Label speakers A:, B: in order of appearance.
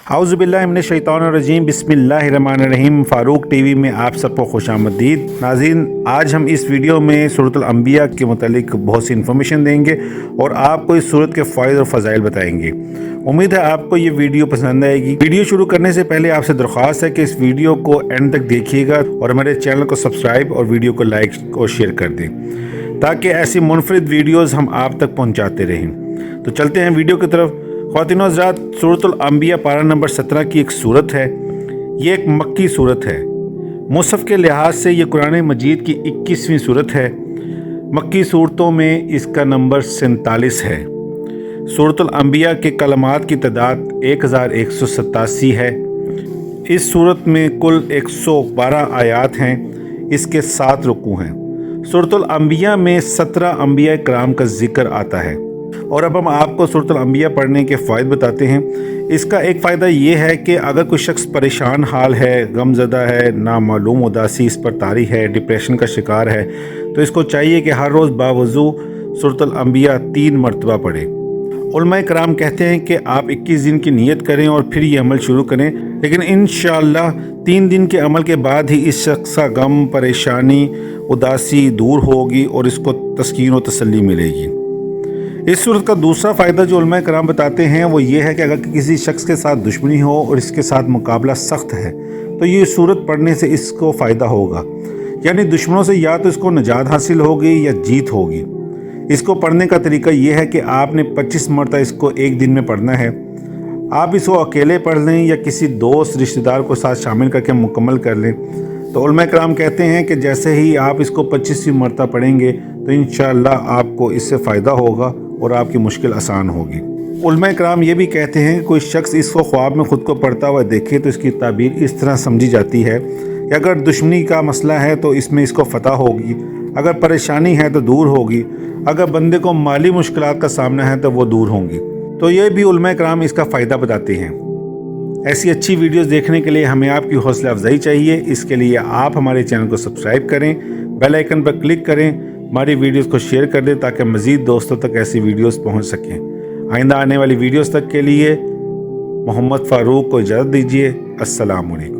A: औज़ुबिल्लाहि मिनश्शैतानिर्रजीम बिस्मिल्लाहिर्रहमानिर्रहीम। फ़ारूक टीवी में आप सबको खुशामदीद। नाज़रीन, आज हम इस वीडियो में सूरतुल अंबिया के मुतालिक बहुत सी इन्फॉर्मेशन देंगे और आपको इस सूरत के फ़ायदे और फ़ज़ाइल बताएंगे। उम्मीद है आपको ये वीडियो पसंद आएगी। वीडियो शुरू करने से पहले आपसे दरख्वास्त है कि इस वीडियो को एंड तक देखिएगा और हमारे चैनल को सब्सक्राइब और वीडियो को लाइक और शेयर कर दें ताकि ऐसी मुनफरिद वीडियोज़ हम आप तक पहुँचाते रहें। तो चलते हैं वीडियो की तरफ। ख़वातीन और हज़रात, सूरतुल अंबिया पारा नंबर 17 की एक सूरत है। ये एक मक्की सूरत है। मुसहफ़ के लिहाज से ये कुरान मजीद की 21वीं सूरत है। मक्की सूरतों में इसका नंबर 47 है। सूरतुल अंबिया के कलमात की तादाद 1187 है। इस सूरत में कुल 112 आयात हैं। इसके 7 रुकू हैं। सूरतुल अंबिया में 17 अंबिया कराम का जिक्र आता है। और अब हम आपको सूरतुल अंबिया पढ़ने के फ़ायदे बताते हैं। इसका एक फ़ायदा ये है कि अगर कोई शख्स परेशान हाल है, गमज़दा है, नामालूम उदासी इस पर तारी है, डिप्रेशन का शिकार है, तो इसको चाहिए कि हर रोज़ बावज़ू सूरतुल अंबिया 3 मरतबा पढ़े। उलमाए कराम कहते हैं कि आप 21 दिन की नीयत करें और फिर ये अमल शुरू करें, लेकिन इंशाअल्लाह 3 दिन के अमल के बाद ही इस शख्स का गम, परेशानी, उदासी दूर होगी और इसको तस्कीन और तसल्ली मिलेगी। इस सूरत का दूसरा फ़ायदा जो उलमाए कराम बताते हैं वो ये है कि अगर किसी शख्स के साथ दुश्मनी हो और इसके साथ मुकाबला सख्त है तो ये सूरत पढ़ने से इसको फ़ायदा होगा। यानी दुश्मनों से या तो इसको निजात हासिल होगी या जीत होगी। इसको पढ़ने का तरीका ये है कि आपने 25 मरतबा इसको एक दिन में पढ़ना है। आप इसको अकेले पढ़ लें या किसी दोस्त रिश्तेदार को साथ शामिल करके मुकम्मल कर लें। तो उलमाए कराम कहते हैं कि जैसे ही आप इसको 25वीं मरतबा पढ़ेंगे तो इंशाअल्लाह आपको इससे फ़ायदा होगा और आपकी मुश्किल आसान होगी। उलमाए कराम ये भी कहते हैं कि कोई शख्स इसको ख्वाब में ख़ुद को पढ़ता हुआ देखे तो इसकी ताबीर इस तरह समझी जाती है कि अगर दुश्मनी का मसला है तो इसमें इसको फ़तह होगी, अगर परेशानी है तो दूर होगी, अगर बंदे को माली मुश्किलात का सामना है तो वो दूर होंगी। तो ये भी उलमाए कराम इसका फ़ायदा बताते हैं। ऐसी अच्छी वीडियोस देखने के लिए हमें आपकी हौसला अफजाई चाहिए। इसके लिए आप हमारे चैनल को सब्सक्राइब करें, बेल आइकन पर क्लिक करें, हमारी वीडियोस को शेयर कर दें ताकि मज़ीद दोस्तों तक ऐसी वीडियोस पहुंच सकें। आइंदा आने वाली वीडियोस तक के लिए मोहम्मद फ़ारूक को इजाज़त दीजिए। अस्सलाम वालेकुम।